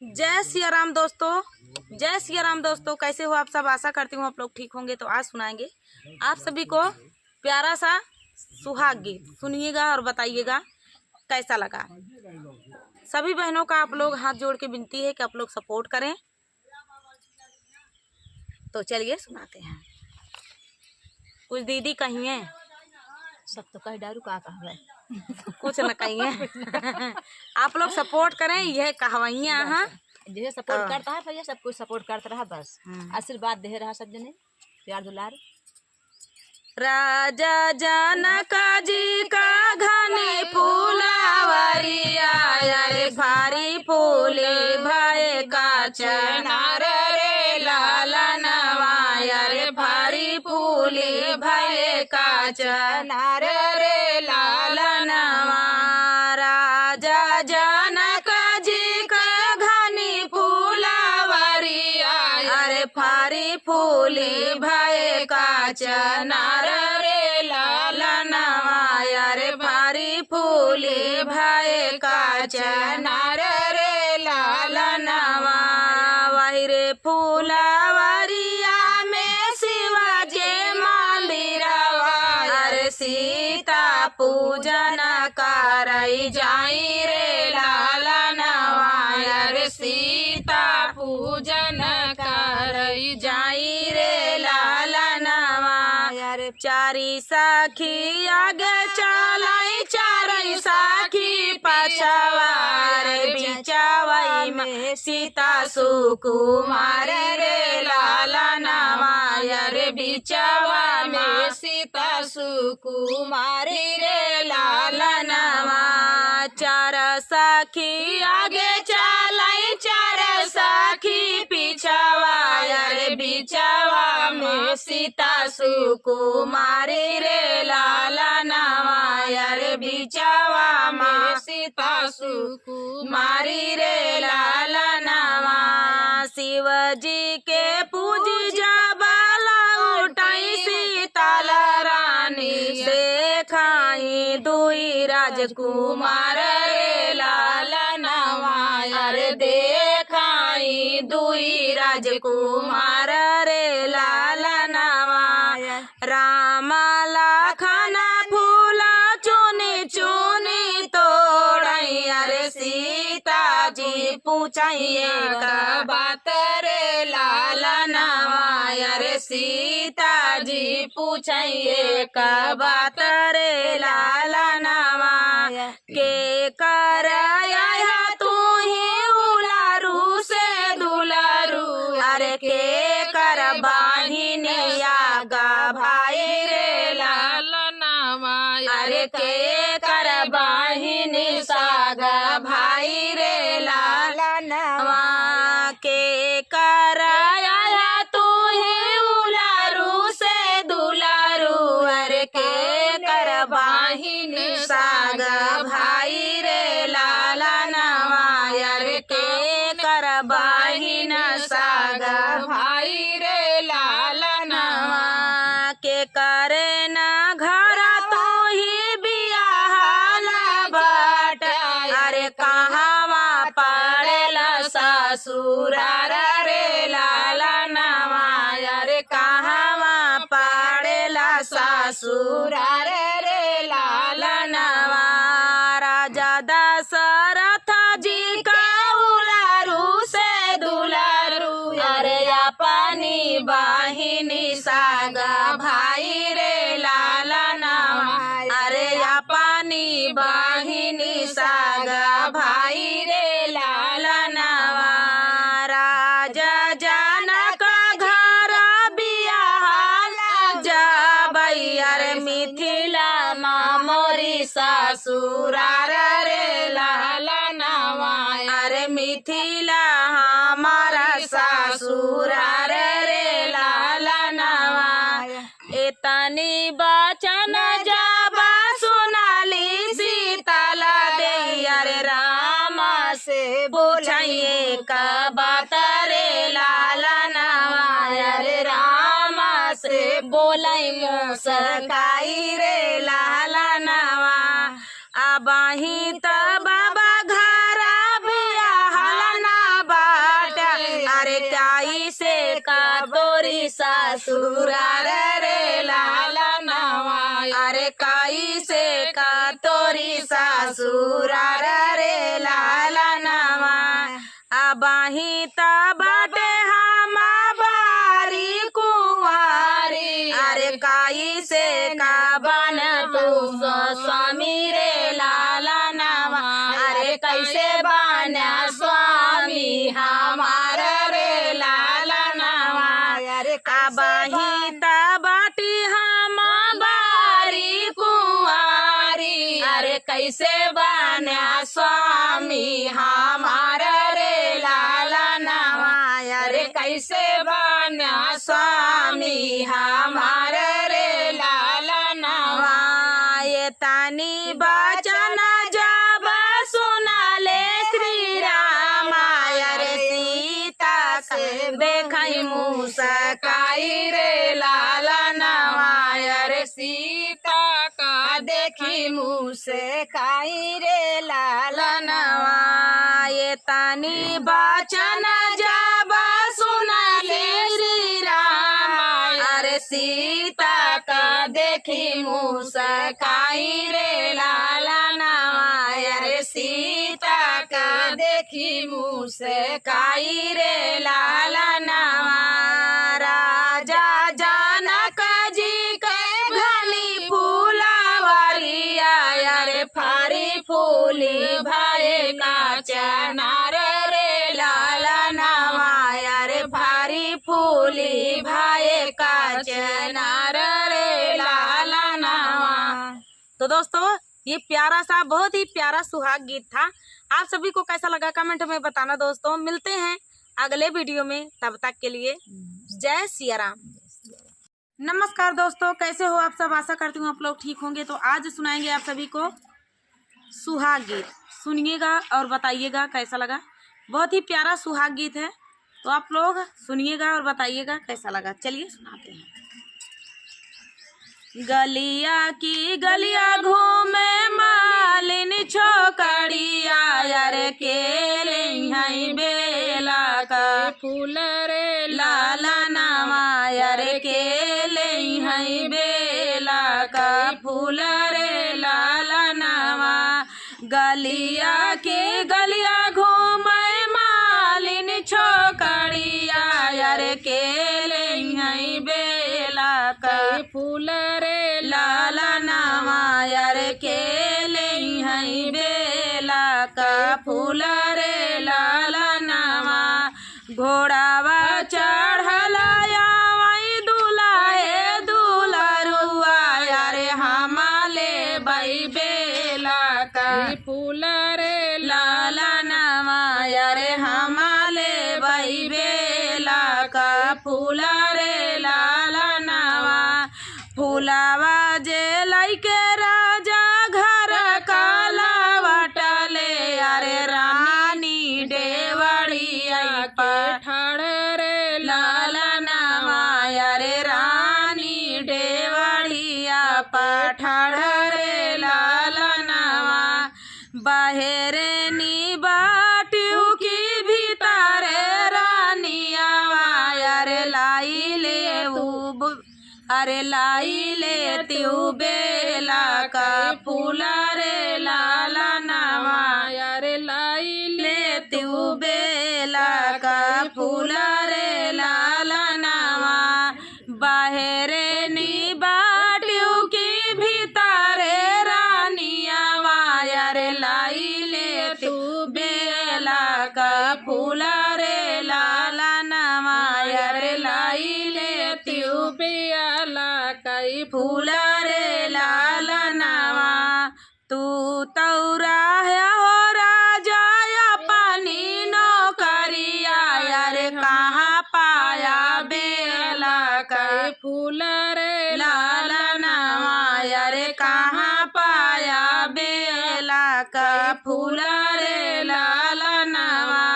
जय सिया राम दोस्तों, जय सिया राम दोस्तों। कैसे हो आप सब? आशा करती हूँ आप लोग ठीक होंगे। तो आज सुनाएंगे आप सभी को प्यारा सा सुहाग गीत। सुनिएगा और बताइएगा कैसा लगा। सभी बहनों का आप लोग हाथ जोड़ के विनती है कि आप लोग सपोर्ट करें। तो चलिए सुनाते हैं। कुछ दीदी कहिए, सब तो कह डारू का कहवे कुछ न कहिए। आप लोग सपोर्ट करें, यह कहवैया हाँ। जैसे सपोर्ट करता है भैया, सब कुछ सपोर्ट करता रहा, बस आशीर्वाद दे रहा सब जने, प्यार दुलार। राजा जनक जी का घने फूलावरिया, रे भारी फूले भय का चनार रे लालनवा, रे भारी फूले भय का चनार रे लालनवा। राजा जनक जी का घनी फूलावरिया, रे भारी फूले भय का चनार रे लालनवा, रे भारी फूले भय का चनार रे लालनवा। वही रे फूलावरिया में शिवाजी मंदिरवा, रे सीता पूजन करई जाई रे लालनवा, रे सीता पूजन करई जाई रे लालनवा। चारी सखी आगे चलाई, चारई सखी पछवा, रे बिचवाई में सीता सुकुमार रे लालनवा, रे बिचवा में सीता सुकुमारी रे लालनवा। चार सखी आगे चलाई, चार सखी पिछवा, रे बिचवा में सीता सुकुमारी रे लालनवा, रे बिचवा में सीता सुकुमारी रे लालनवा। शिवजी के पूजी जबाला उठाई, सीताल रानी से खाई दुई राजकुमार रे लालनवा, रे देखाई दुई राजकुमार रे लालनवा। राम लखन फूला चुनी चुनी तोड़ई, रे सीता जी पूछिए का बात रे लालनवा, रे सीता जी पूछिए का बात रे लालनवा। के कर आया तू ही उलारू से दुलारू, अरे के कर बाहिनिया गा भाई रे लालनवा, अरे के कर बाहिनी सागा भाई रे लालनवा। के कर आया तू ही उलारू से दुलारू, अरे के कर बाहिनी सागा भाई रे लालनवा, अरे के कर बाहिन सागा भाई रे लालनवा। के करे न घर तो ही बियाहला बाट, अरे कहावा पड़ेला ससुरार रे लालनवा, अरे कहावा पड़ेला ससुरार रे लालनवा। राजा दशरथ जी का उलारू से दुलारू, अरे अपनी बाहिनी सागा भाई रे लालनवा, अरे अपनी बाहिनी सागा भाई रे लालनवा। राजा जनक घर बियाहला जाबई, अरे मिथिला मोरी ससुरार रे लालनवा, अरे मिथिला हमारा ससुरार रे लालनवा। इतनी बचन जाबा सुनाली सीताला दे, अरे राम से पूछिए का बात रे लालनवा, अरे राम से बोलाई मुस्काई रे लालनवा। अब ही त बाबा घर बियाहला ना तोरी ससुरार रे लाला नवा अरे कैसे का तोरी ससुरार रे लाला नवा अबाही ता बाटे हम बारी कुंवारी अरे कैसे का बन तू स्वामी रे लाला नवा अरे कैसे बना स्वामी हमारा रे लाला नवा अरे अबाही ता बाटी हम बारी कुंवारी अरे कैसे बना स्वामी हमारा रे लाला नवा अरे कैसे बना स्वामी हमारा रे लाला नवा ये तानी बचन जब सुना ले श्री राम अरे सीता से देखई मुसकाई रे लाला नवा अरे सीता का देखी मुँह से खाई रे लाला नवा ये तानी बचन जब सुना ले श्री राम अरे सीता का देखी मुसकाई रे लाला नवा अरे सीता का देखी मुसकाई रे लाला नवा राजा जनक जी के घनी फूलावरिया अरे फारी फूली भाई का चनार रे लाला नवा अरे फारी फूली भाई का चनार रे लाला नवा। तो दोस्तों ये प्यारा सा बहुत ही प्यारा सुहाग गीत था। आप सभी को कैसा लगा कमेंट में बताना दोस्तों। मिलते हैं अगले वीडियो में, तब तक के लिए जय सिया राम। नमस्कार दोस्तों, कैसे हो आप सब। आशा करती हूँ आप लोग ठीक होंगे। तो आज सुनाएंगे आप सभी को सुहाग गीत। सुनिएगा और बताइएगा कैसा लगा। बहुत ही प्यारा सुहाग गीत है, तो आप लोग सुनिएगा और बताइएगा कैसा लगा। चलिए सुनाते हैं। गलिया की गलिया घूमे मालिन छोकड़िया अरे केले हई बेला का फूल रे लाला नवा अरे केले हई बेला का फूल रे लाला नवा गलिया के गलिया घूमे मालिन छोकड़िया अरे केले हई बेला का फूल रे लाला नवा अरे केले हई बेला का फूल रे लाला नवा घोड़ावा चढ़ला वही दुलाए दुलरुआ अरे हमाले बई बेला का फूल रे लाला नवा अरे हमाले बई बेला का फूल रे लाला नवा फूलावा जे लैके राजा घर काला बटले अरे रानी डेवड़िया पठाड़ रे लाला नवा अरे रानी डेवड़िया पठाड़ रे लाला नवा बाहरे नी बाटियों की भीतर रानिया अरे लाई ले अरे लाई ले त्यू बेला का फूला रे लाला नवा अरे लाई ले त्यू बेला का फूला रे लाला नवा बाहरे नी बाटियों की भीतर रानिया अरे लाई ले त्यू बेला का फूला रे लाला नवा अरे लाई ले त्यू पियाला कई फूला रे लाला नवा तू तौरा है हो राजा अपनी नौकरिया अरे कहाँ पाया बेला का फूल रे लाला नवा अरे कहाँ पाया बेला का फूला रे लाला नवा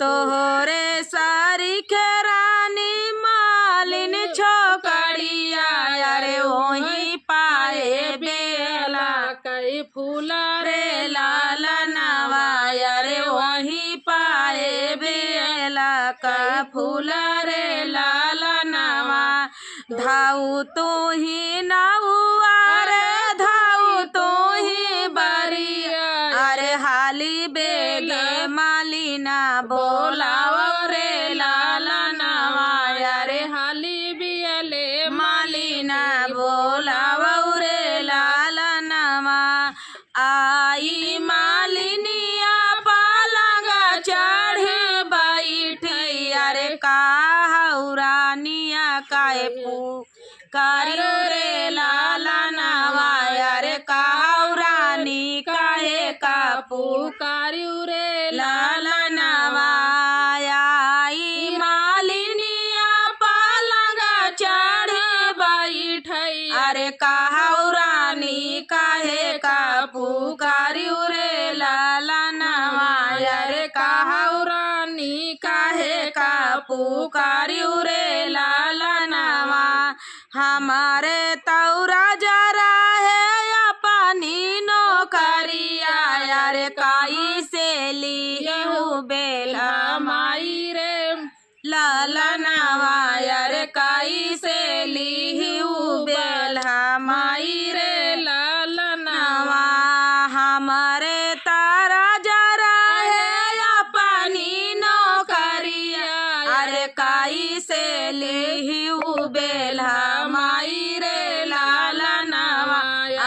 तोहरे सारी रानी मालिन छोकड़िया अरे वही पाए बेला कई फूल रे लाला नवा अरे वही पाए बेला का फूला रे लाला नवा। धाऊ तो ही नाउआ रे धाऊ तो ही बरिया अरे हाली बेगे मालिना बोलाओ रे लाला नवा अरे हाली बियले मालिना बोलाओ रे लाला नवा आई मालिनिया पालंगा चढ़े बैठी अरे काहौरानिया काहे पुकारियो रे लाला नवा अरे काहौरानी काहे का पुकारियो रे लाला नवा आई मालिनिया पालंगा चढ़े बैठी अरे काहौरानी काहे का पुकारियो रे लाला नवा अरे काहौरानी काहे का पुकारियो रे लाला नवा हमारे तौरा जरा है अपनी नौकरिया अरे काई से लिहू बेला माई रे लाला नवा अरे काई से लिहू बेला माई रे लाला नवा हमारे तारा जरा है अपनी नौकरिया अरे काई से लिहू बेला माई रे लाला नवा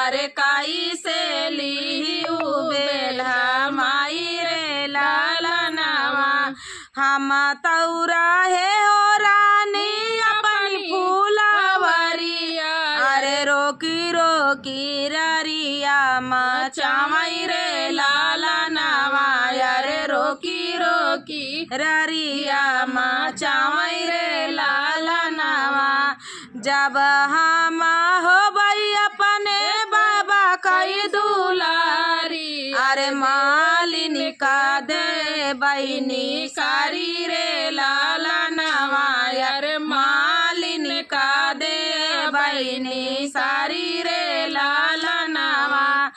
अरे काई से लिहू बेला माई रे लाला नवा हम तौरा है हो रानी अपनी फूलवरिया अरे रोकी रोकी ररिया मचावई रे लाला नवा अरे रोकी रोकी ररिया मचावई रे लाला नवा जब हम हो बई अपने बाबा कई दुलारी अरे मालिनी का दे बहनी सारी रे लाला नवा अरे मालिनी का दे बहनी सारी रे लाला नवा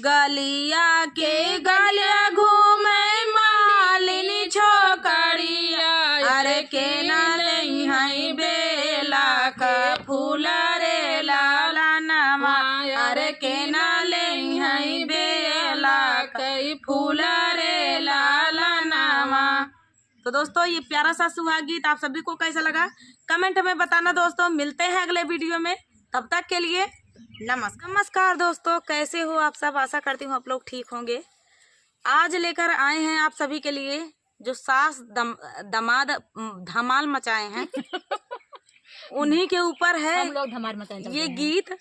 गलिया के गलिया घूमे मालिनी छोकरिया अरे के नाले हई बेला का फूल रे लाला नवा अरे के नाले हई बेला कई फूल रे लाला नवा। तो दोस्तों ये प्यारा सा सुहाग गीत आप सभी को कैसा लगा कमेंट में बताना दोस्तों। मिलते हैं अगले वीडियो में, तब तक के लिए नमस्कार दोस्तों। कैसे हो आप सब, आशा करती हूँ आप लोग ठीक होंगे। आज लेकर आए हैं आप सभी के लिए जो सास दमाद धमाल मचाए हैं उन्हीं के ऊपर है हम लोग धमाल मचाए ये गीत।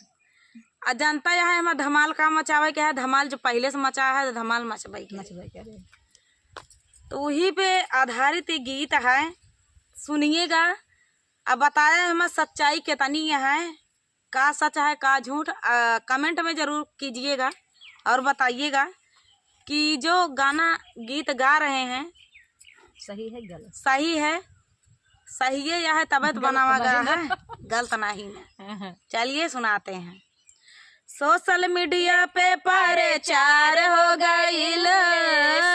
जनता यह है हमारा धमाल का मचावे क्या है, धमाल जो पहले से मचा है तो धमाल मचवाई क्या है। तो वही पे आधारित ये गीत है, सुनिएगा। अब बताया हमें सच्चाई कितनी है, का सच है का झूठ, कमेंट में जरूर कीजिएगा और बताइएगा कि जो गाना गीत गा रहे हैं सही है गलत, सही है या है तबीयत बनावा गया है, गलत नहीं है। चलिए सुनाते हैं। सोशल मीडिया पे प्रचार हो गईल,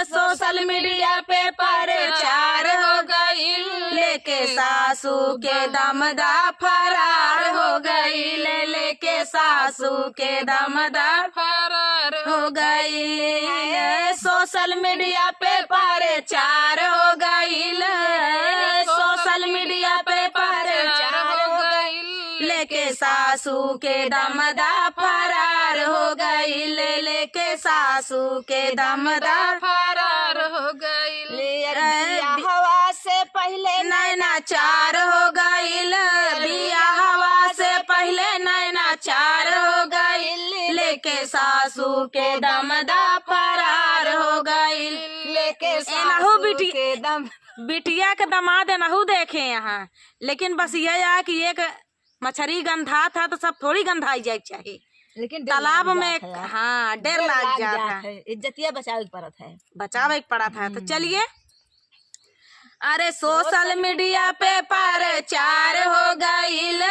सोशल मीडिया पे प्रचार हो गईल, लेके सासू के दमदा फरार हो गईल, लेके सासू के दमदा फरार हो गईल। सोशल मीडिया पे प्रचार हो गईल, सोशल मीडिया पे प्रचार हो गईल, लेके सासू के दमदा फरार हो गईल, लेके सासू के दमदा फरार हो गईल। हवा से पहले नैना चार हो गईल, बिया हवा से पहले नैना चार हो गईल, लेके सासू के दमदा फरार हो गईल, लेके सासू के दम बिटिया के दमाद नहू देखे यहाँ। लेकिन बस यह है कि एक मछली गंधा था तो सब थोड़ी गंधाई जाए चाहिए, लेकिन तालाब में हाँ डर लग जाता है, इज्जतिया बचावे पड़त है, बचावे पड़ा था। तो चलिए अरे सोशल मीडिया पे प्रचार हो गईल,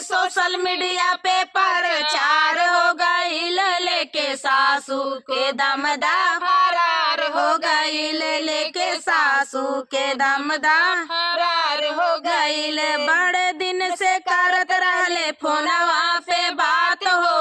सोशल मीडिया पे प्रचार हो गईल, लेके सासू के दमदा फरार हो गईल, लेके सासू के दमदा फरार हो गईल। बड़े दिन से करत रहले फोनवा पे बात हो,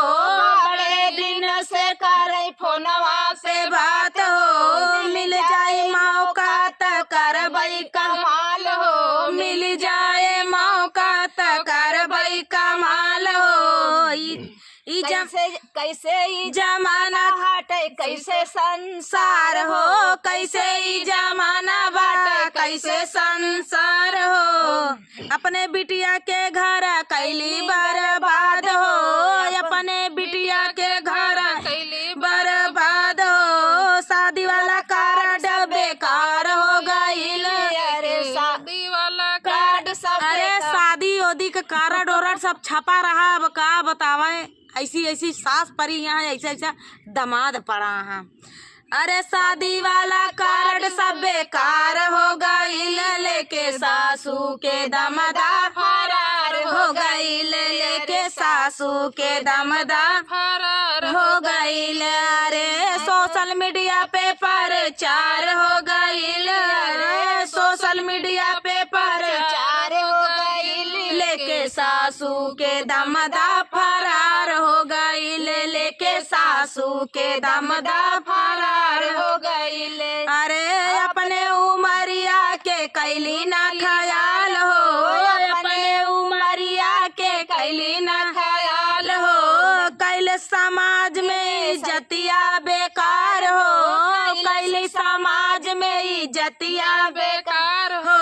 बड़े दिन से करे फोनवा से बात हो, मिल जाए मौका त करबई कमाल हो, मिल जाए मौका त करबई कमाल हो। ई कैसे ई जमाना हटे, कैसे संसार हो, कैसे ई जमाना बाटे, कैसे संसार हो। अपने बिटिया के घर कैली बर्बाद हो, अपने बिटिया के घर कैली बर्बाद हो। शादी वाला कार्ड बेकार हो गईल, अरे शादी वाला कार्ड सब, अरे शादी ओदी का कार्ड ओरड सब छपा रहा। अब का बतावे, ऐसी ऐसी सास परी यहाँ, ऐसा ऐसा दामाद पड़ा है। अरे शादी वाला कार्ड सब बेकार हो गईल, लेके सासू के दमदा फरार हो गईल, लेके सासू के दमदा फरार हो गईल। अरे सोशल मीडिया पे प्रचार हो गईल, अरे सोशल मीडिया पे प्रचार हो गईल, लेके सासू के दमदा फरार हो गईल, लेके सासू के दमदा फरार हो गईल। अरे अपने उमरिया के कैली ना ख्याल हो, अपने उमरिया के कैली ना ख्याल हो, कैले समाज में इज्जतिया बेकार हो, कैले समाज में इज्जतिया बेकार हो।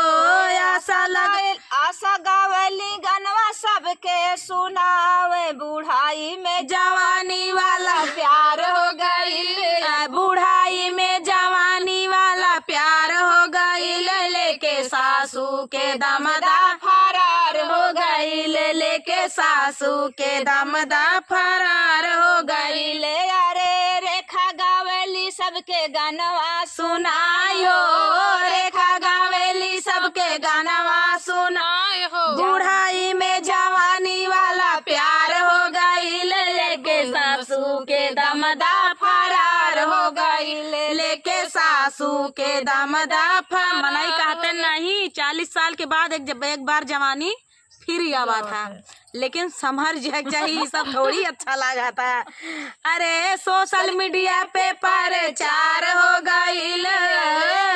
आशा गावली गनवा सबके सुनावे, बुढ़ाई में जवानी वाला प्यार हो गईल, बुढ़ाई में जवानी वाला प्यार हो गईल, लेके सासू के दमदा फरार हो गईल, लेके सासू के दमदा फरार हो गईल। अरे रेखा गावली सबके गानवा सुनायो, रेखा गावली सबके गानवा सुनायो, बुढ़ाई में जवानी वाला प्यार हो गईल, लेके सासू के दमदा फरार हो गईल, लेके सासू के दमदा मनाई कहते नहीं, 40 साल के बाद एक बार जवानी फिर आवा था, लेकिन संभर जग चाहिए, सब थोड़ी अच्छा लगा था। अरे सोशल मीडिया पे प्रचार हो गईल,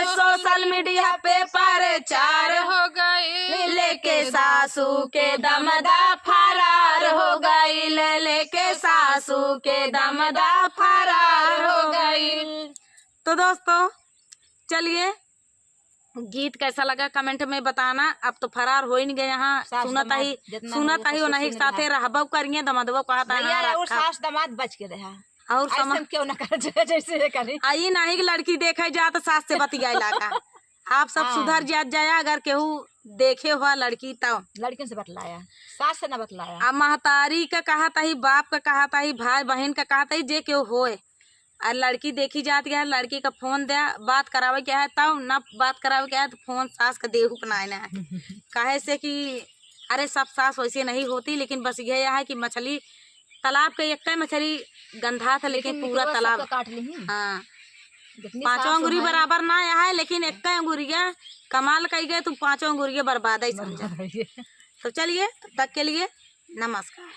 सोशल मीडिया पे प्रचार हो गईल, लेके सासू के दमदा फरार हो गईल, लेके सासू के दमदा फरार हो गईल। तो दोस्तों चलिए, गीत कैसा लगा कमेंट में बताना। अब तो फरार हो ही नहीं गए यहाँ, सुनता ही वो नहीं साथे रहबो करिए, दमदबो कहता है और सास दामाद बच के रहा, और समझ क्यों ना कर जैसे करी आई नहीं कि लड़की देखे जा तो सास से बतियाला का। आप सब सुधर जाया, अगर केहू देखे हुआ लड़की तो लड़कियों से बतलाया, सास से न बतलाया। अब महतारी का कहा था ही, बाप का कहा था ही, भाई बहन का कहा था ही, जे केहू होए और लड़की देखी जाती है, लड़की का फोन दे बात करावे क्या है, तब न बात करावे क्या है तो फोन सास का देहू बनाना है। काहे से कि अरे सब सास वैसे नहीं होती, लेकिन बस यह है कि मछली तालाब के एक मछली गंधा था, लेकिन पूरा तालाब काट ली। हाँ, 5 अंगुरी बराबर ना है, लेकिन एक अंगुरिया कमाल कही गए तो 5 अंगुरिया बर्बाद ही समझा। तो चलिए, तब तक के लिए नमस्कार।